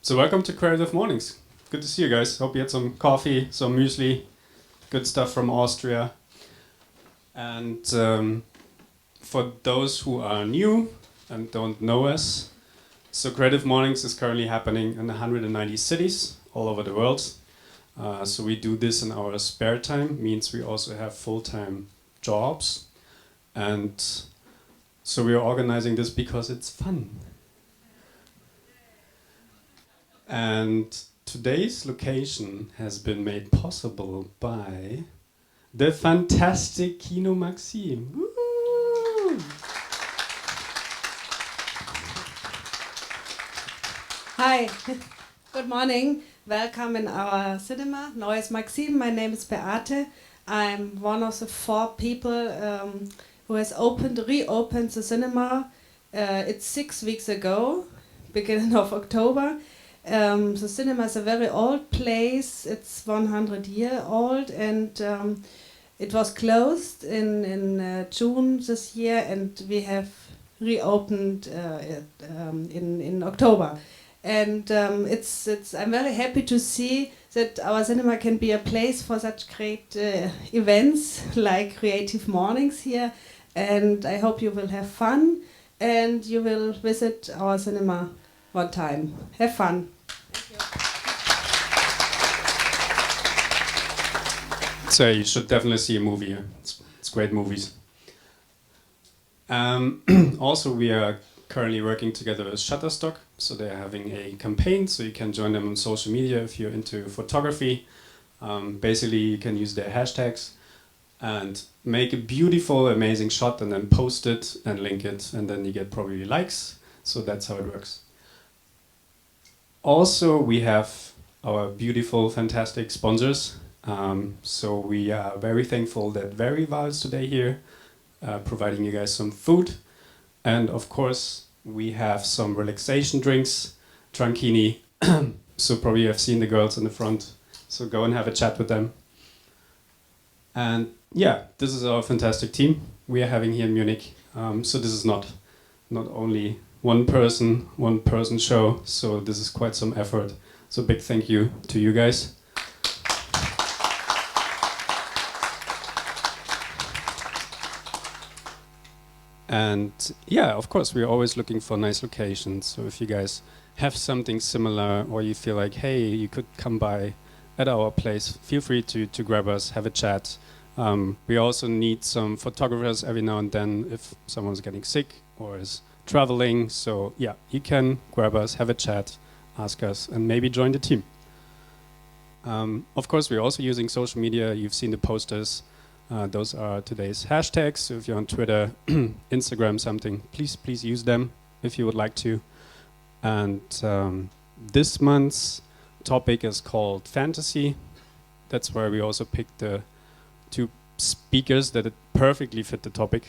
So welcome to Creative Mornings. Good to see you guys. Hope you had some coffee, some muesli, good stuff from Austria. And for those who are new and don't know us, so Creative Mornings is currently happening in 190 cities all over the world. So we do this in our spare time, means we also have full-time jobs. And so we are organizing this because it's fun. And today's location has been made possible by the fantastic Kino Maxim. Woo! Hi, good morning. Welcome in our cinema, Neues Maxim. My name is Beate. I'm one of the 4 people who has reopened the cinema. It's 6 weeks ago, beginning of October. The cinema is a very old place. It's 100 years old, and it was closed in June this year, and we have reopened in October. And I'm very happy to see that our cinema can be a place for such great events like Creative Mornings here. And I hope you will have fun and you will visit our cinema one time. Have fun. So you should definitely see a movie here. It's great movies. Also, we are currently working together with Shutterstock. So they're having a campaign, so you can join them on social media if you're into photography. Basically, you can use their hashtags and make a beautiful, amazing shot and then post it and link it, and then you get probably likes. So that's how it works. Also, we have our beautiful, fantastic sponsors. So we are very thankful that Verival is today here, providing you guys some food. And of course, we have some relaxation drinks, Tranquini. So probably you have seen the girls in the front. So go and have a chat with them. And yeah, this is our fantastic team we are having here in Munich. So this is not only one person show. So this is quite some effort. So big thank you to you guys. And yeah, of course, we're always looking for nice locations. So if you guys have something similar, or you feel like, hey, you could come by at our place, feel free to grab us, have a chat. We also need some photographers every now and then if someone's getting sick or is traveling. So yeah, you can grab us, have a chat, ask us, and maybe join the team. Of course, we're also using social media. You've seen the posters. Those are today's hashtags. So if you're on Twitter, Instagram, something, please use them if you would like to. And this month's topic is called fantasy. That's where we also picked the 2 speakers that perfectly fit the topic,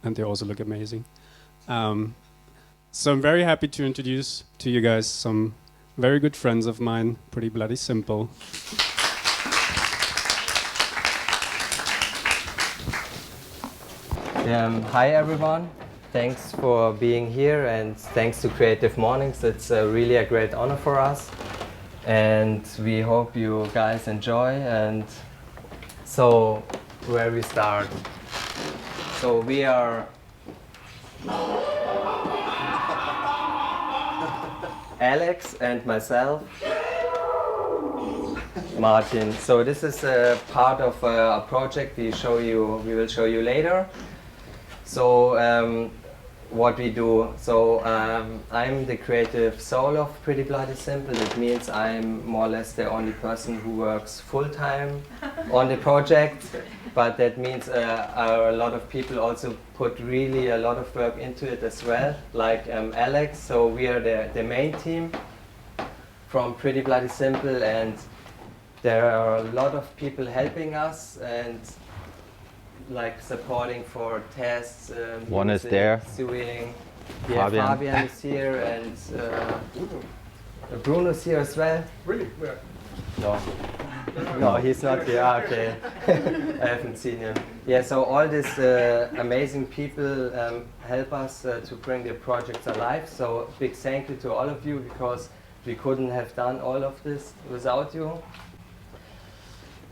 and they also look amazing. So I'm very happy to introduce to you guys some very good friends of mine, Pretty Bloody Simple. Hi everyone, thanks for being here and thanks to Creative Mornings. It's really a great honor for us and we hope you guys enjoy. And so where we start? So we are Alex and myself, Martin. So this is a part of a project we will show you later. So what we do, so I'm the creative soul of Pretty Bloody Simple. It means I'm more or less the only person who works full-time on the project, but that means a lot of people also put really a lot of work into it as well, like Alex. So we are the main team. from Pretty Bloody Simple, and there are a lot of people helping us and like supporting for tests. One is music, there. Suing. Yeah, Fabian is here, and Bruno's here as well. Really? Where? No. No, he's not here. Ah, okay. I haven't seen him. Yeah, so all these amazing people help us to bring the projects alive. So big thank you to all of you, because we couldn't have done all of this without you.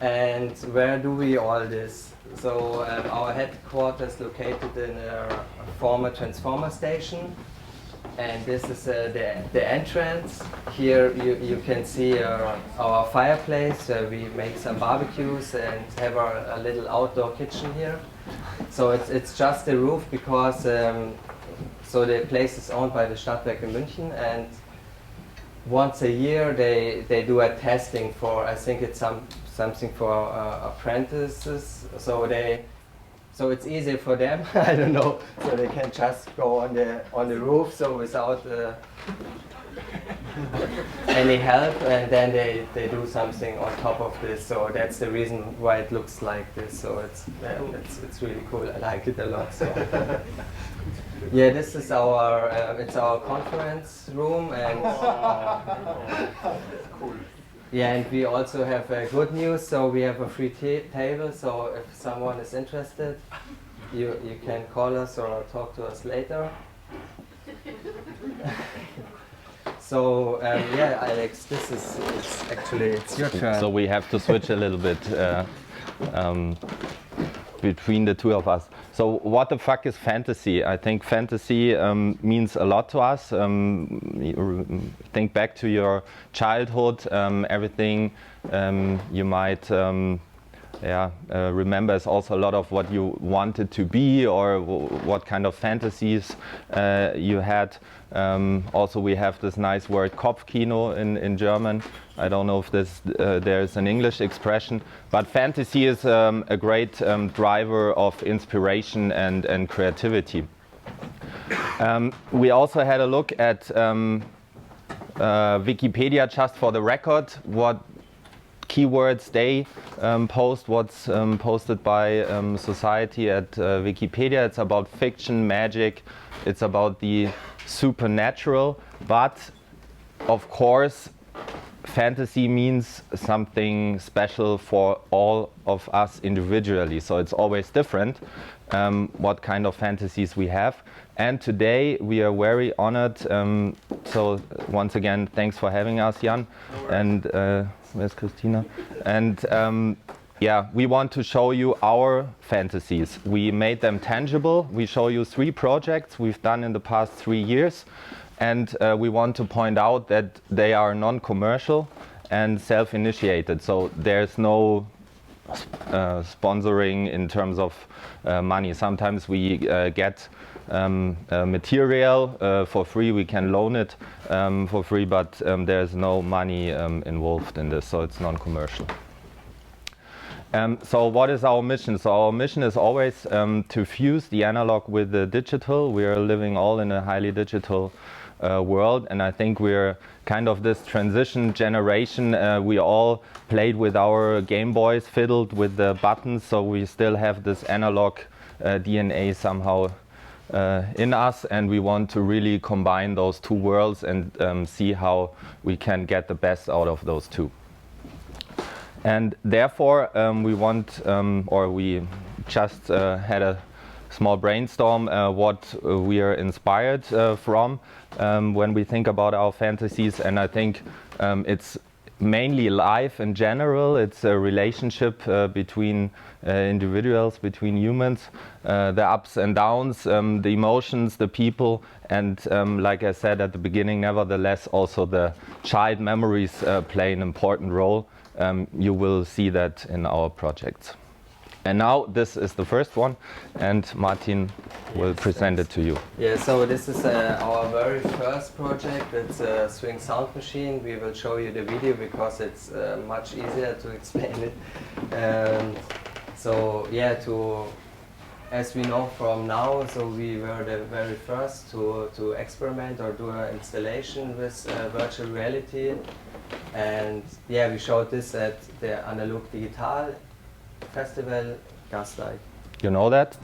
And where do we all this? So our headquarters located in a former transformer station. And this is the entrance. Here you can see our fireplace. We make some barbecues and have a little outdoor kitchen here. So it's just the roof, because so the place is owned by the Stadtwerke München, and once a year they do a testing for, I think it's something for apprentices. So it's easier for them. I don't know. So they can just go on the roof, so without any help, and then they do something on top of this. So that's the reason why it looks like this. So it's really cool. I like it a lot. So yeah, this is it's our conference room, and Cool. yeah, and we also have good news. So we have a free table. So if someone is interested, you can call us or talk to us later. So yeah, Alex, it's your turn. So we have to switch a little bit between the two of us. So what the fuck is fantasy? I think fantasy means a lot to us. Think back to your childhood, everything you might remember is also a lot of what you wanted to be, or what kind of fantasies you had. Also, we have this nice word Kopfkino in German. I don't know if there's an English expression, but fantasy is a great driver of inspiration and creativity. We also had a look at Wikipedia, just for the record, what keywords they post, what's posted by society at Wikipedia. It's about fiction, magic, it's about the supernatural, but of course fantasy means something special for all of us individually, so it's always different what kind of fantasies we have. And today we are very honored, so once again thanks for having us, Jan. And where's Christina? And yeah, we want to show you our fantasies. We made them tangible. We show you 3 projects we've done in the past 3 years. And we want to point out that they are non-commercial and self-initiated. So there's no sponsoring in terms of money. Sometimes we get material for free. We can loan it for free, but there's no money involved in this, so it's non-commercial. So what is our mission? So our mission is always to fuse the analog with the digital. We are living all in a highly digital world, and I think we're kind of this transition generation. We all played with our Game Boys, fiddled with the buttons, so we still have this analog DNA somehow in us, and we want to really combine those two worlds and see how we can get the best out of those two. And therefore we want, or we just had a small brainstorm what we are inspired from when we think about our fantasies. And I think it's mainly life in general. It's a relationship between individuals, between humans, the ups and downs, the emotions, the people, and like I said at the beginning, nevertheless also the child memories play an important role. You will see that in our projects. And now this is the first one, and Martin will present it to you. Yeah, so this is our very first project. It's a swing sound machine. We will show you the video because it's much easier to explain it. So yeah, as we know from now, so we were the very first to experiment or do an installation with virtual reality. And yeah, we showed this at the Analog Digital Festival, Gasteig. You know that?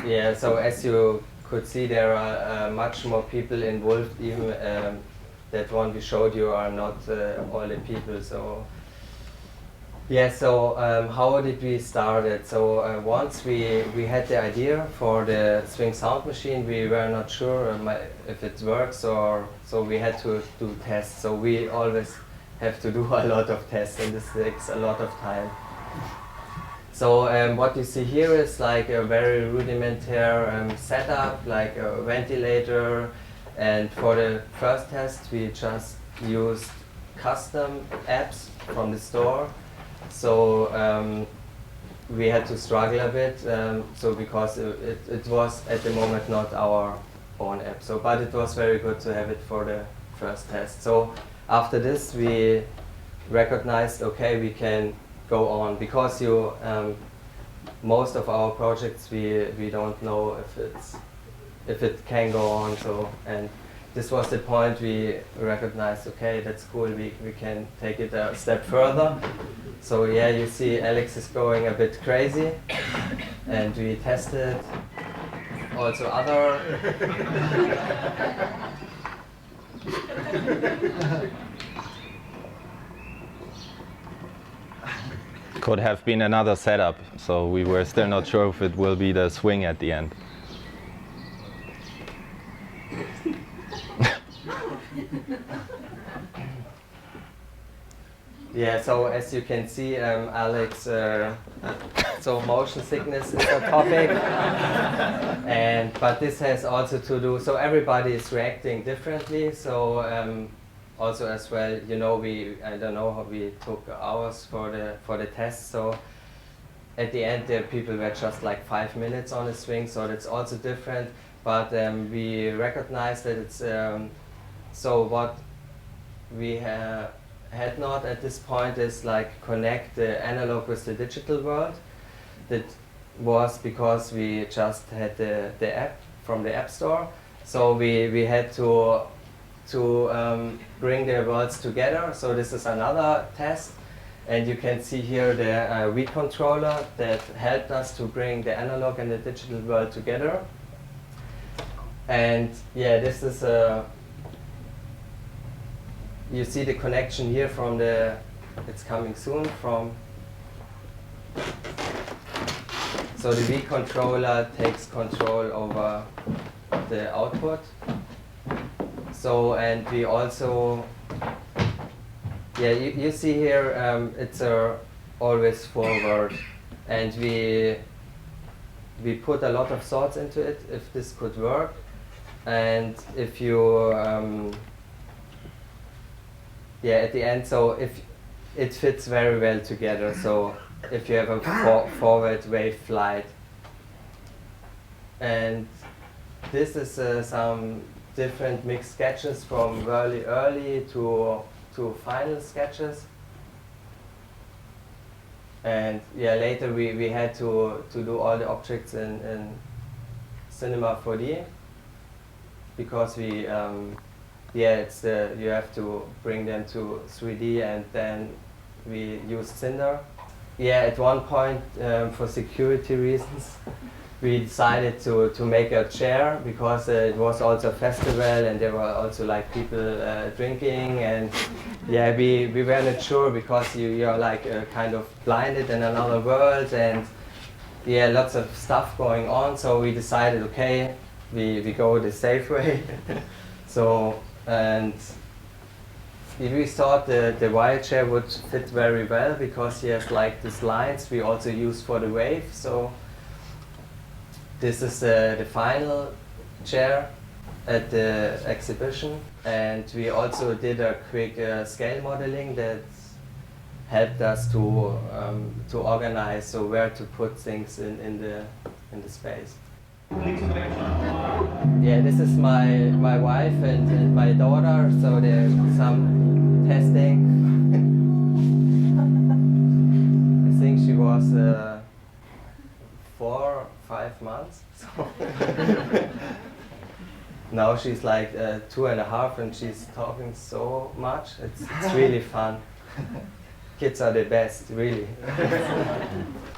Yeah, so as you could see, there are much more people involved. Even that one we showed you are not all the people. So yeah, so how did we start it? So once we had the idea for the swing sound machine, we were not sure if it works, or so we had to do tests. So we always have to do a lot of tests, and this takes a lot of time. So what you see here is like a very rudimentary setup, like a ventilator. And for the first test, we just used custom apps from the store. So we had to struggle a bit, so because it was at the moment not our own app. So, but it was very good to have it for the first test. So after this, we recognized, okay, we can go on, because most of our projects we don't know if it can go on. So, and this was the point we recognized, okay, that's cool, we can take it a step further. So yeah, you see Alex is going a bit crazy, and we tested also other Could have been another setup, so we were still not sure if it will be the swing at the end. Yeah, so as you can see, Alex, so motion sickness is a topic, but this has also to do, so everybody is reacting differently. So also as well, you know, I don't know how we took hours for the test. So at the end, the people were just like 5 minutes on the swing, so that's also different. But we recognize that it's so what we had not at this point is like connect the analog with the digital world. That was because we just had the app from the App Store. So we had to bring the worlds together. So this is another test. And you can see here the Wii controller that helped us to bring the analog and the digital world together. And yeah, this is you see the connection here from it's coming soon from, so the Wii controller takes control over the output. So, and we also, yeah, you see here, it's always forward, and we put a lot of thoughts into it, if this could work. And if you yeah, at the end, so if it fits very well together. So if you have a forward wave flight, and this is some different mixed sketches from very early to final sketches. And yeah, later we had to do all the objects in Cinema 4D, because we yeah, it's you have to bring them to 3D, and then we use Cinder. Yeah, at one point, for security reasons, we decided to make a chair, because it was also a festival and there were also like people drinking, and yeah, we weren't sure, because you're like kind of blinded in another world, and yeah, lots of stuff going on. So we decided, okay, we go the safe way. So, and we thought the wire chair would fit very well, because he has like these lines we also use for the wave. So this is the final chair at the exhibition, and we also did a quick scale modeling that helped us to organize, so where to put things in the space. Yeah, this is my wife and my daughter, so there's some testing. I think she was 4 or 5 months. So now she's like 2.5, and she's talking so much. It's really fun. Kids are the best, really.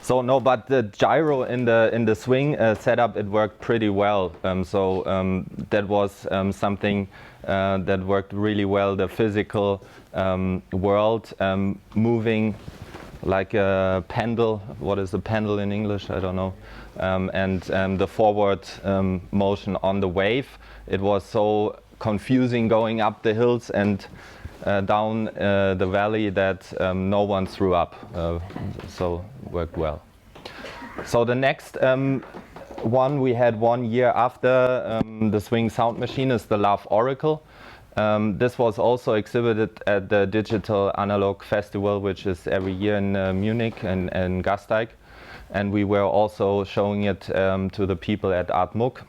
So no, but the gyro in the swing setup, it worked pretty well. That was something that worked really well. The physical world moving like a pendle. What is a pendle in English? I don't know. And the forward motion on the wave. It was so confusing going up the hills and down the valley that no one threw up, so worked well. So the next one we had 1 year after the Swing Sound Machine is the Love Oracle. This was also exhibited at the Digital Analog Festival, which is every year in Munich and Gasteig, and we were also showing it to the people at Art Muck,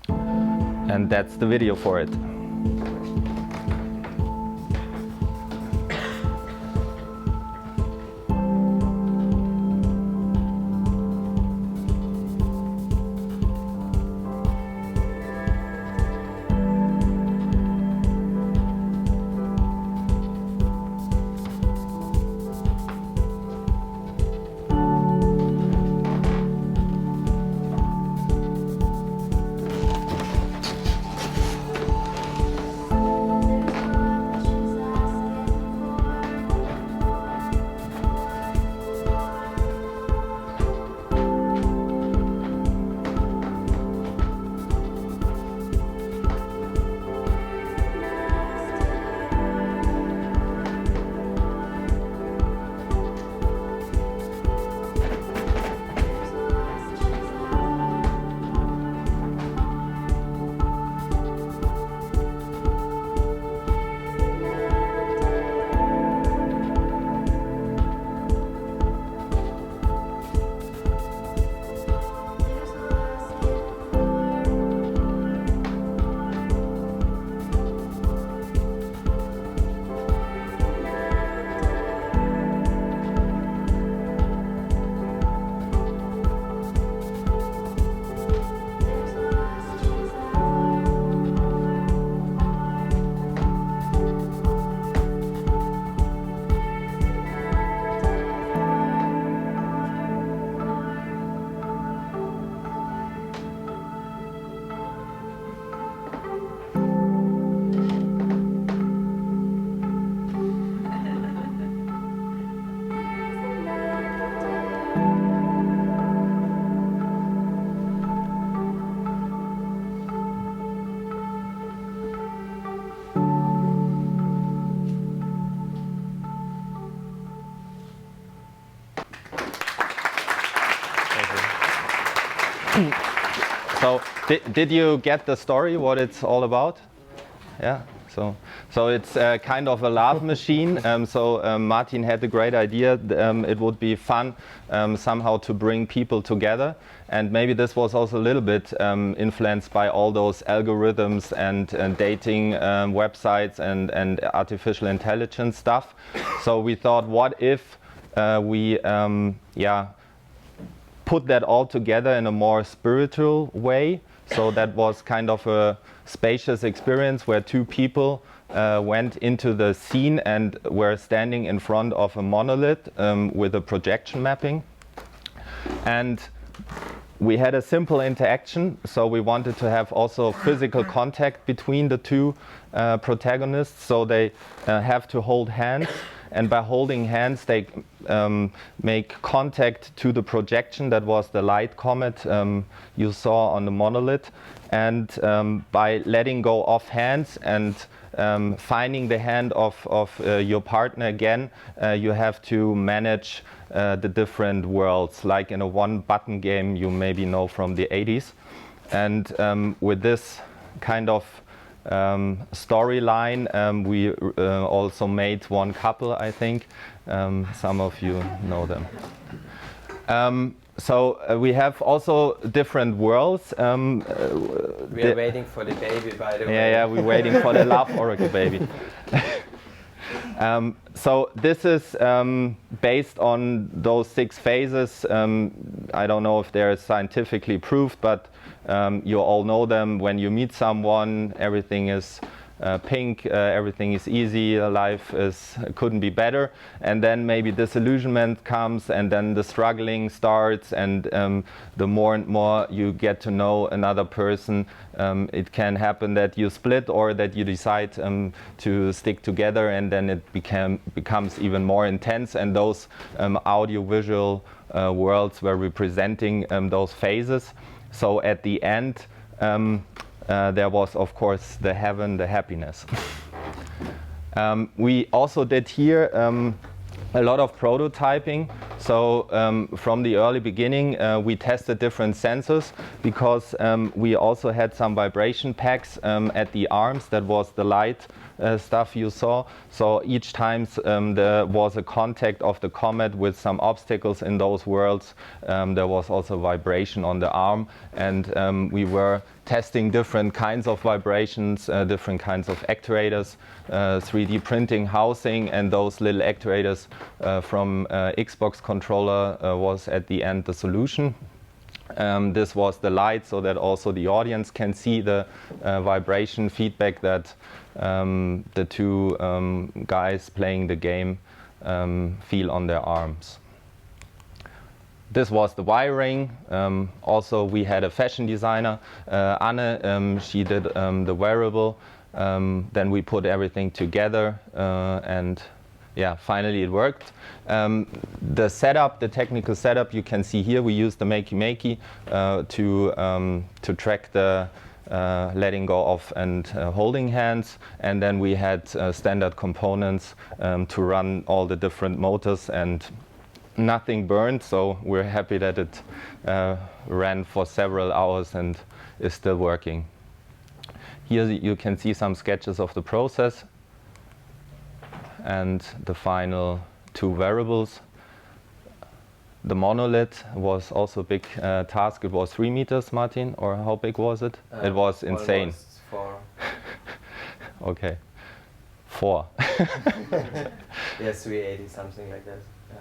and that's the video for it. So did you get the story, what it's all about? Yeah? So it's kind of a love machine. Martin had the great idea. It would be fun somehow to bring people together. And maybe this was also a little bit influenced by all those algorithms and dating websites and artificial intelligence stuff. So we thought, what if we put that all together in a more spiritual way? So that was kind of a spacious experience where two people went into the scene and were standing in front of a monolith with a projection mapping. And we had a simple interaction, so we wanted to have also physical contact between the two protagonists, so they have to hold hands, and by holding hands they make contact to the projection. That was the light comet you saw on the monolith, and by letting go of hands and finding the hand of your partner again, you have to manage the different worlds, like in a one-button game you maybe know from the 80s. And with this kind of storyline, we also made one couple, I think. Some of you know them. We have also different worlds. We are waiting for the baby, by the way. Yeah, we're waiting for the love oracle baby. So this is based on those 6 phases. I don't know if they're scientifically proved, but you all know them. When you meet someone, everything is pink, everything is easy, life couldn't be better, and then maybe disillusionment comes, and then the struggling starts, and the more and more you get to know another person, it can happen that you split or that you decide to stick together, and then it becomes even more intense, and those audiovisual worlds were representing those phases. So at the end, there was, of course, the heaven, the happiness. We also did here a lot of prototyping. So from the early beginning, we tested different sensors, because we also had some vibration packs at the arms. That was the light stuff you saw. So each time there was a contact of the comet with some obstacles in those worlds, there was also vibration on the arm, and we were testing different kinds of vibrations, different kinds of actuators, 3D printing housing, and those little actuators from Xbox controller was at the end the solution. This was the light, so that also the audience can see the vibration feedback that the two guys playing the game feel on their arms. This was the wiring. Also, we had a fashion designer, Anne. She did the wearable. Then we put everything together, and yeah, finally it worked. The setup, the technical setup, you can see here. We used the Makey to track the letting go of and holding hands, and then we had standard components to run all the different motors, and nothing burned, so we're happy that it ran for several hours and is still working. Here you can see some sketches of the process and the final 2 variables. The monolith was also a big task. It was 3 meters, Martin, or how big was it? It was insane. 4. Okay, 4. Yes, 380, something like that. Yeah.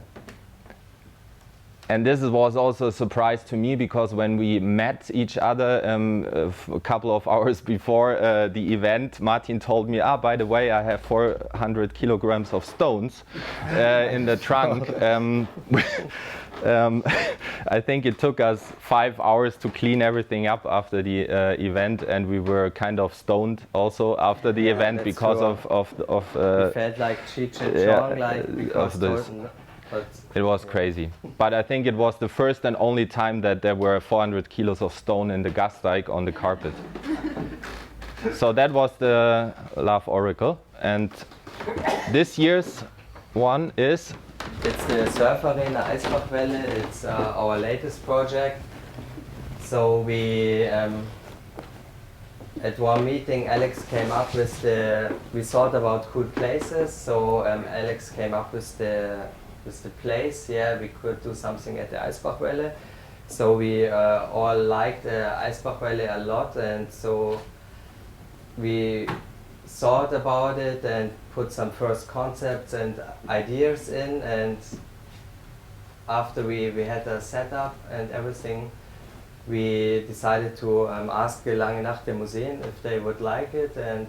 And this was also a surprise to me, because when we met each other a couple of hours before the event, Martin told me, by the way, I have 400 kilograms of stones in the trunk. I think it took us 5 hours to clean everything up after the event, and we were kind of stoned also after the event because of we felt like Cheech and Chong, like because of this. It was crazy. But I think it was the first and only time that there were 400 kilos of stone in the Gasteig on the carpet. So that was the Love Oracle. And this year's one is? It's the Surf Arena Eisbachwelle. It's our latest project. So we at one meeting, Alex came up with we thought about cool places, so Alex came up with the place. Yeah, we could do something at the Eisbachwelle. So we all liked the Eisbachwelle a lot, and so we thought about it and put some first concepts and ideas in, and after we had a setup and everything, we decided to ask the Lange Nacht der Museen if they would like it, and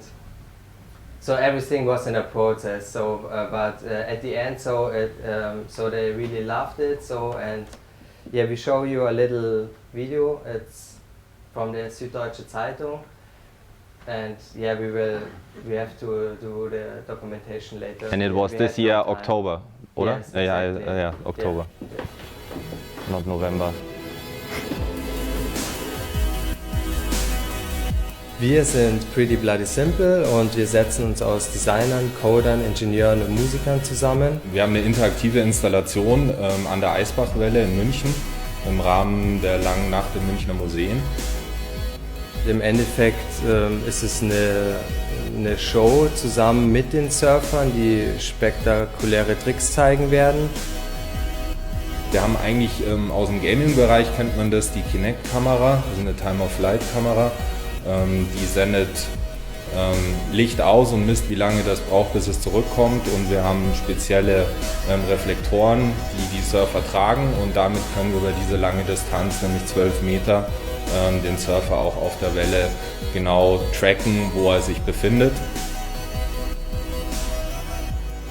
so everything was in a process. So, but at the end, so they really loved it. So, and yeah, we show you a little video. It's from the Süddeutsche Zeitung, and yeah, we have to do the documentation later. And it was this year October, oder? Yes, exactly. Yeah, October, yeah. not November. Wir sind Pretty Bloody Simple und wir setzen uns aus Designern, Codern, Ingenieuren und Musikern zusammen. Wir haben eine interaktive Installation an der Eisbachwelle in München im Rahmen der Langen Nacht im Münchner Museen. Im Endeffekt ist es eine Show zusammen mit den Surfern, die spektakuläre Tricks zeigen werden. Wir haben eigentlich aus dem Gaming-Bereich kennt man das, die Kinect-Kamera, also eine Time-of-Flight-Kamera. Die sendet Licht aus und misst, wie lange das braucht, bis es zurückkommt. Und wir haben spezielle Reflektoren, die Surfer tragen. Und damit können wir über diese lange Distanz, nämlich 12 Meter, den Surfer auch auf der Welle genau tracken, wo er sich befindet.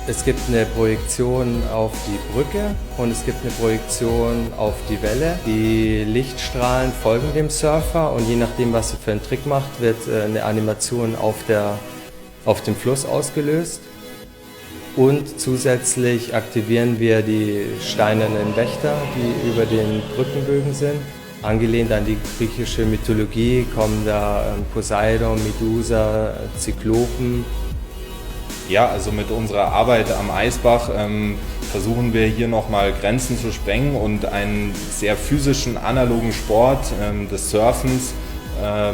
Es gibt eine Projektion auf die Brücke und es gibt eine Projektion auf die Welle. Die Lichtstrahlen folgen dem Surfer und je nachdem, was er für einen Trick macht, wird eine Animation auf dem Fluss ausgelöst. Und zusätzlich aktivieren wir die steinernen Wächter, die über den Brückenbögen sind. Angelehnt an die griechische Mythologie kommen da Poseidon, Medusa, Zyklopen. Ja, also mit unserer Arbeit am Eisbach versuchen wir hier nochmal Grenzen zu sprengen und einen sehr physischen, analogen Sport des Surfens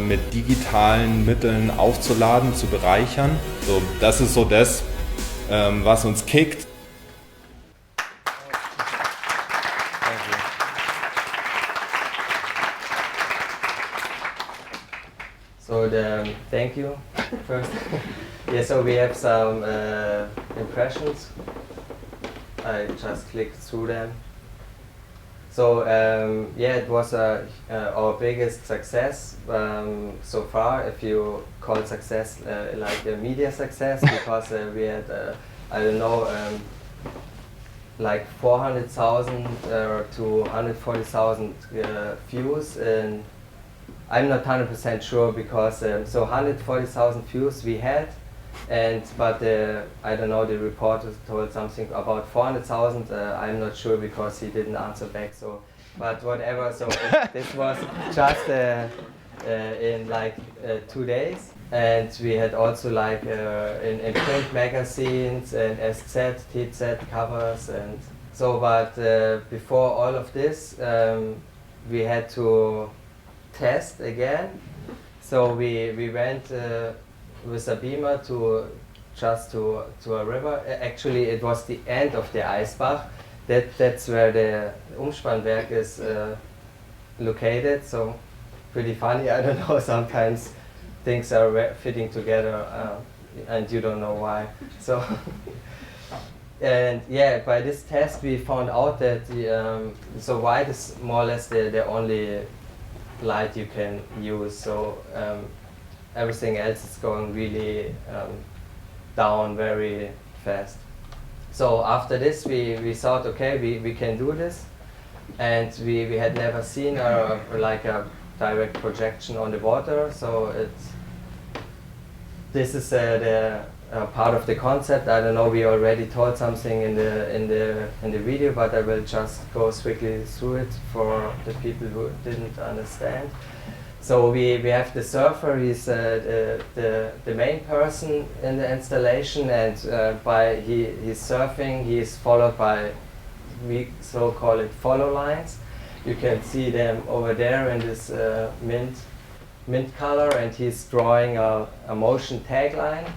mit digitalen Mitteln aufzuladen, zu bereichern. So, das ist so das, was uns kickt. So thank you first. Yeah, so we have some impressions. I just clicked through them. So yeah, it was our biggest success so far, if you call success like a media success, because we had, I don't know, like 400,000 to 140,000 views, and I'm not 100% sure because so 140,000 views we had, but I don't know, the reporter told something about 400,000. I'm not sure because he didn't answer back. So, but whatever. So this was just in like 2 days, and we had also like in print magazines and SZ, TZ covers, and so. But before all of this, we had to test again. So we went with a beamer to a river. Actually, it was the end of the Eisbach. That's where the Umspannwerk is located. So pretty funny. I don't know. Sometimes things are fitting together, and you don't know why. So and yeah, by this test we found out that so white is more or less the only light you can use. So everything else is going really down very fast. So after this we thought, okay, we can do this, and we had never seen like a direct projection on the water. So this is the part of the concept. I don't know, we already told something in the video, but I will just go quickly through it for the people who didn't understand. So we have the surfer. He's the main person in the installation, and he's surfing. He is followed by, we so call it follow lines. You can see them over there in this mint mint color, and he's drawing a motion tagline,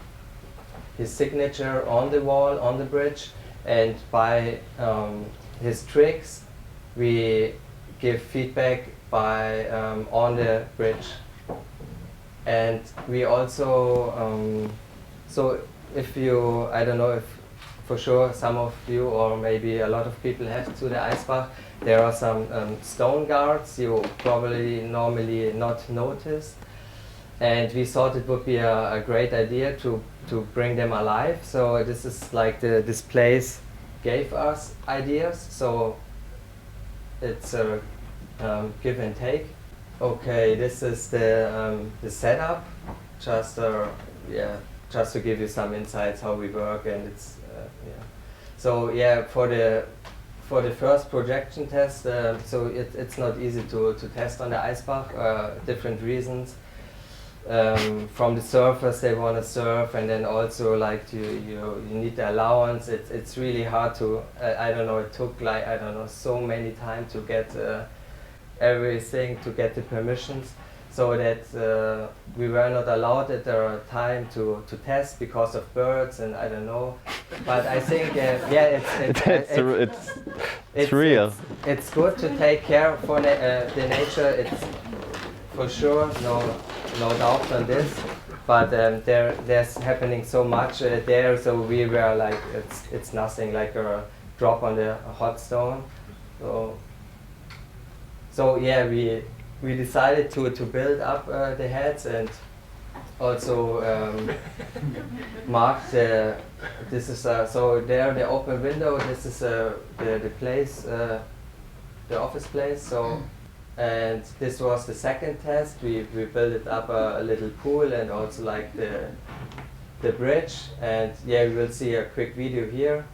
his signature on the wall, on the bridge, and by his tricks we give feedback by on the bridge. And we also, so if you, I don't know if for sure some of you or maybe a lot of people have to the Eisbach, there are some stone guards you probably normally not notice. And we thought it would be a great idea to bring them alive. So this is like this place gave us ideas. So it's a give and take. Okay, this is the setup. Just yeah, just to give you some insights how we work, and it's yeah. So yeah, for the first projection test, so it's not easy to test on the Eisbach. Different reasons. From the surfers, they want to surf, and then also like you need the allowance. It's really hard to I don't know. It took like I don't know so many time to get everything, to get the permissions, so that we were not allowed at the time to test because of birds and I don't know. But I think yeah, it's real. It's good to take care for the nature. It's for sure, no doubt on this. But there's happening so much there, so we were like it's nothing, like a drop on the hot stone. So yeah, we decided to build up the heads and also mark this is so there the open window. This is the place, the office place. So and this was the second test. We built it up a little pool and also like the bridge. And yeah, we will see a quick video here.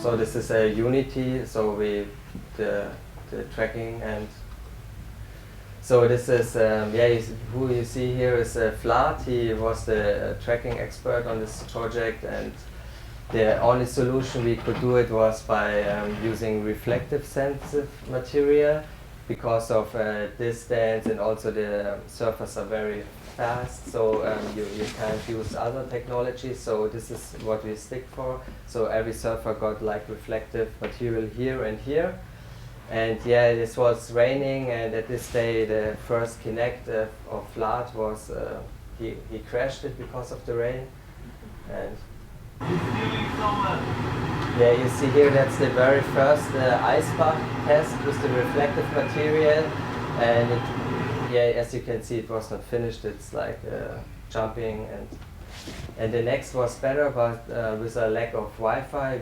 So this is a Unity, so the tracking, and so this is yeah, who you see here is Vlad. He was the tracking expert on this project, and the only solution we could do it was by using reflective sensitive material because of distance, and also the surfers are very fast, so you can't use other technologies, so this is what we stick for. So every surfer got like reflective material here and here. And yeah, this was raining, and at this day the first Kinect of Vlad was, he crashed it because of the rain. And yeah, you see here, that's the very first Eisbach test with the reflective material. And it, yeah, as you can see, it was not finished. It's like jumping, and the next was better, but with a lack of Wi-Fi,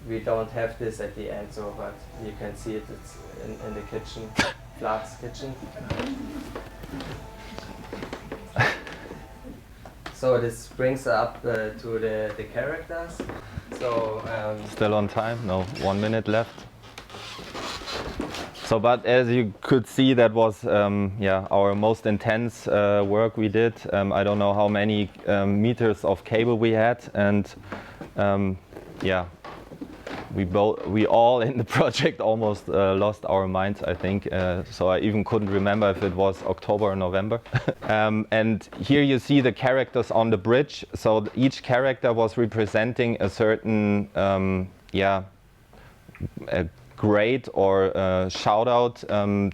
we don't have this at the end. So, but you can see it. It's in the kitchen, Vlad's kitchen. So this brings up to the characters. So still on time? No, 1 minute left. So, but as you could see, that was yeah, our most intense work we did. I don't know how many meters of cable we had, and yeah, we all in the project almost lost our minds, I think. So I even couldn't remember if it was October or November. And here you see the characters on the bridge. So each character was representing a certain yeah, a grade or shout out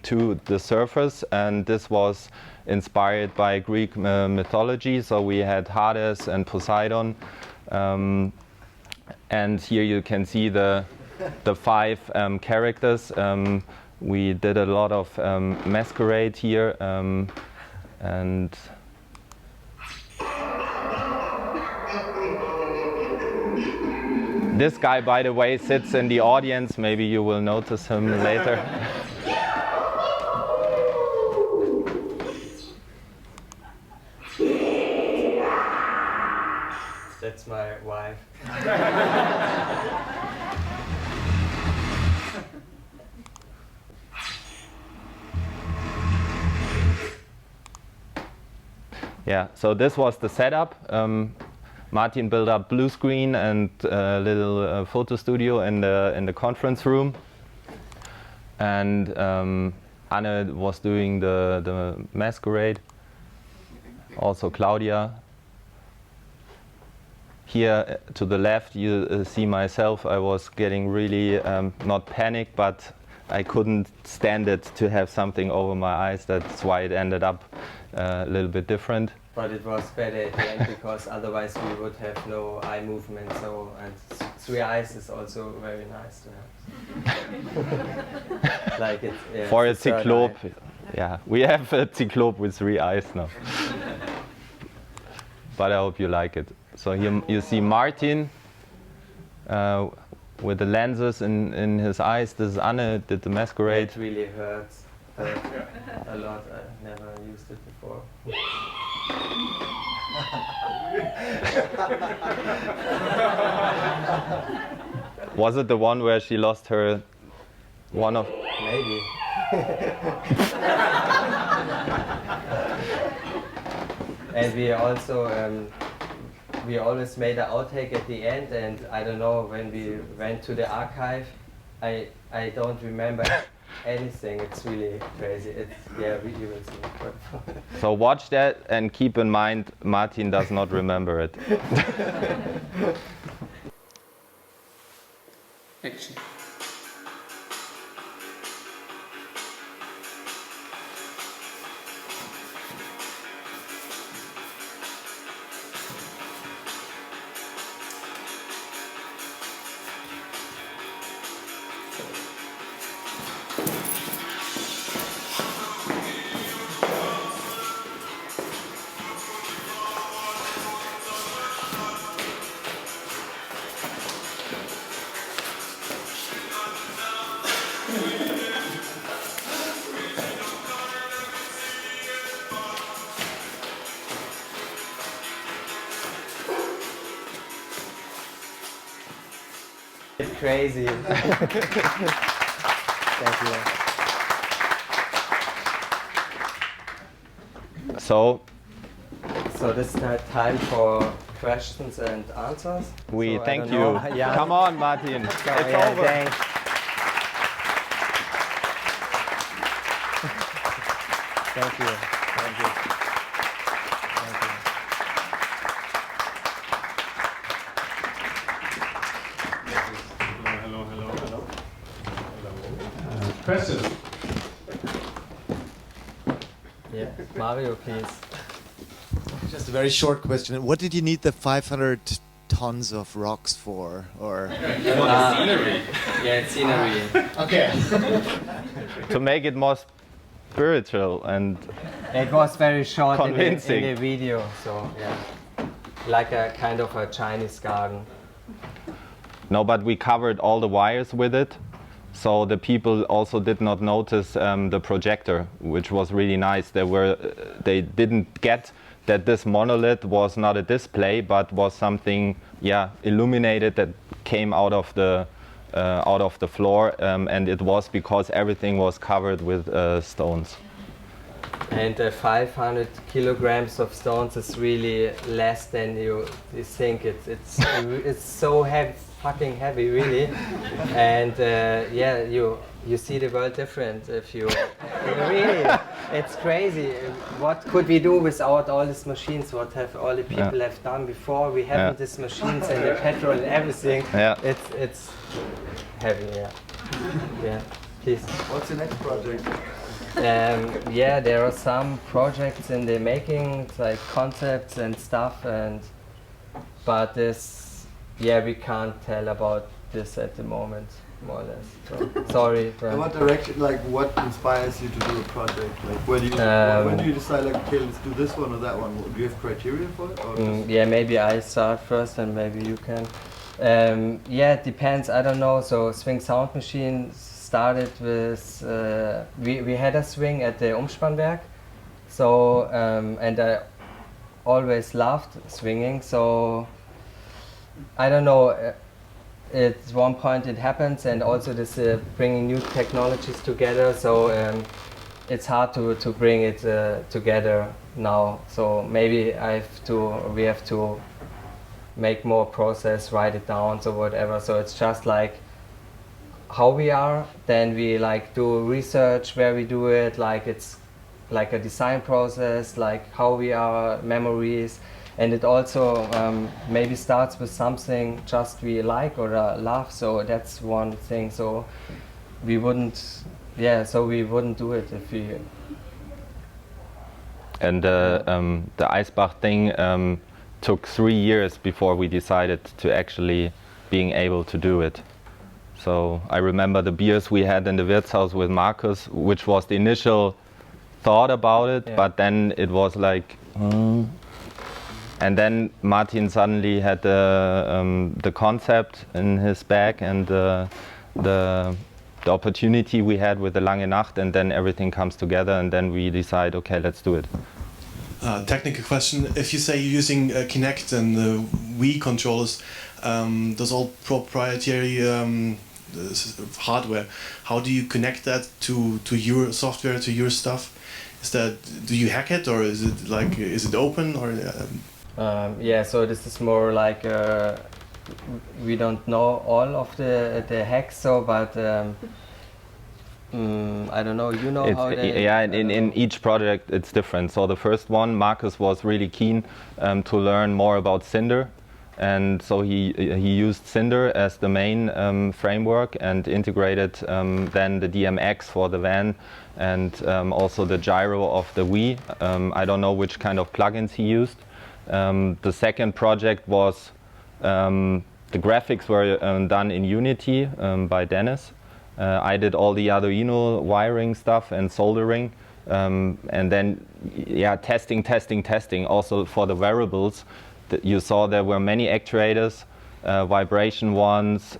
to the surfers, and this was inspired by Greek mythology. So we had Hades and Poseidon, and here you can see the 5 characters. We did a lot of masquerade here, and this guy, by the way, sits in the audience. Maybe you will notice him later. That's my wife. Yeah, so this was the setup. Martin built up blue screen and a little photo studio in the conference room, and Anne was doing the masquerade. Also Claudia. Here to the left you see myself. I was getting really not panic, but I couldn't stand it to have something over my eyes. That's why it ended up a little bit different. But it was better at the end because otherwise we would have no eye movement. So, and 3 eyes is also very nice to have. Like it, yeah, for a it's the third cyclope, eye. yeah, we have a cyclope with 3 eyes now. But I hope you like it. So here you see Martin with the lenses in his eyes. This is Anne, did the masquerade. It really hurts a lot. I never used it before. Was it the one where she lost her one of? Maybe. And we also we always made an outtake at the end, and I don't know, when we went to the archive, I don't remember anything. It's really crazy. It's, yeah, you will see. So watch that and keep in mind Martin does not remember it. Action. It's crazy. Thank you. So this is time for questions and answers. we So I thank don't you. know. Yeah. Come on, Martin. So, It's yeah, over. thanks. Thank you. Thank you. Thank you. Hello. Question. Yeah, Mario, please. Just a very short question. What did you need the 500 tons of rocks for? Or Scenery. Yeah, it's scenery. okay. To make it more spiritual and It was very short in Convincing. the video, so yeah, like a kind of a Chinese garden. no, but we covered all the wires with it. So the people also did not notice the projector, which was really nice. They didn't get that this monolith was not a display, but was something, yeah, illuminated that came out of the floor, and it was because everything was covered with stones. And 500 kilograms of stones is really less than you think. It's so heavy, fucking heavy, really. And yeah, you see the world different if you really. It's crazy. What could we do without all these machines? What have all the people have done before? We have these machines and the petrol and everything. Yeah. It's heavy. Yeah. Yeah, please. What's the next project? Yeah, there are some projects in the making, like concepts and stuff, but this, yeah, we can't tell about this at the moment, more or less. So, sorry. In what direction, like what inspires you to do a project? Like when do you decide, like, okay, let's do this one or that one? Do you have criteria for it? Or yeah, maybe I start first and maybe you can. Yeah, it depends, I don't know. So Swing Sound Machine started with, we had a swing at the Umspannwerk, so, and I always loved swinging, so I don't know, at one point it happens, and also this bringing new technologies together, so it's hard to bring it together now, so maybe we have to make more process, write it down, so whatever, so it's just like how we are, then we like do research where we do it, like it's like a design process, like how we are, memories, and it also maybe starts with something just we like or love, so that's one thing, so we wouldn't do it if we... And the Eisbach thing took 3 years before we decided to actually being able to do it. So I remember the beers we had in the Wirtshaus with Markus, which was the initial thought about it, but then it was like, and then Martin suddenly had the concept in his bag and the opportunity we had with the Lange Nacht, and then everything comes together, and then we decide, okay, let's do it. Technical question: if you say you're using Kinect and Wii controllers, those all proprietary hardware, how do you connect that to your software, to your stuff? Do you hack it, or is it open, or? Yeah, so this is more like we don't know all of the hacks, so but I don't know. You know how they? Yeah, in each project it's different. So the first one, Marcus was really keen to learn more about Cinder, and so he used Cinder as the main framework and integrated then the DMX for the van and also the gyro of the Wii. I don't know which kind of plugins he used. The second project was the graphics were done in Unity by Dennis. I did all the Arduino wiring stuff and soldering, and then testing. Also for the variables, you saw there were many actuators, vibration ones,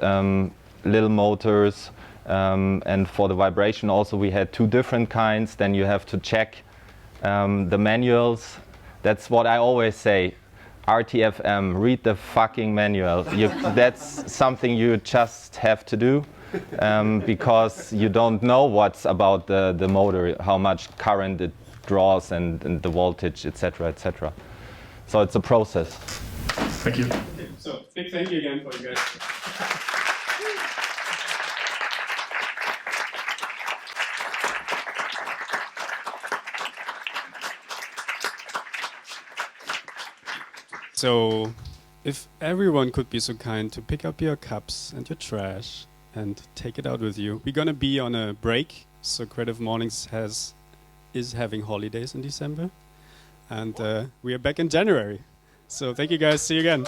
little motors, and for the vibration also we had 2 different kinds. Then you have to check the manuals. That's what I always say. RTFM, read the fucking manual. That's something you just have to do. Because you don't know what's about the motor, how much current it draws and the voltage, etc., etc. So it's a process. Thank you. So big thank you again for you guys. So if everyone could be so kind to pick up your cups and your trash and take it out with you. We're gonna be on a break, so Creative Mornings is having holidays in December, and we are back in January. So thank you guys. See you again.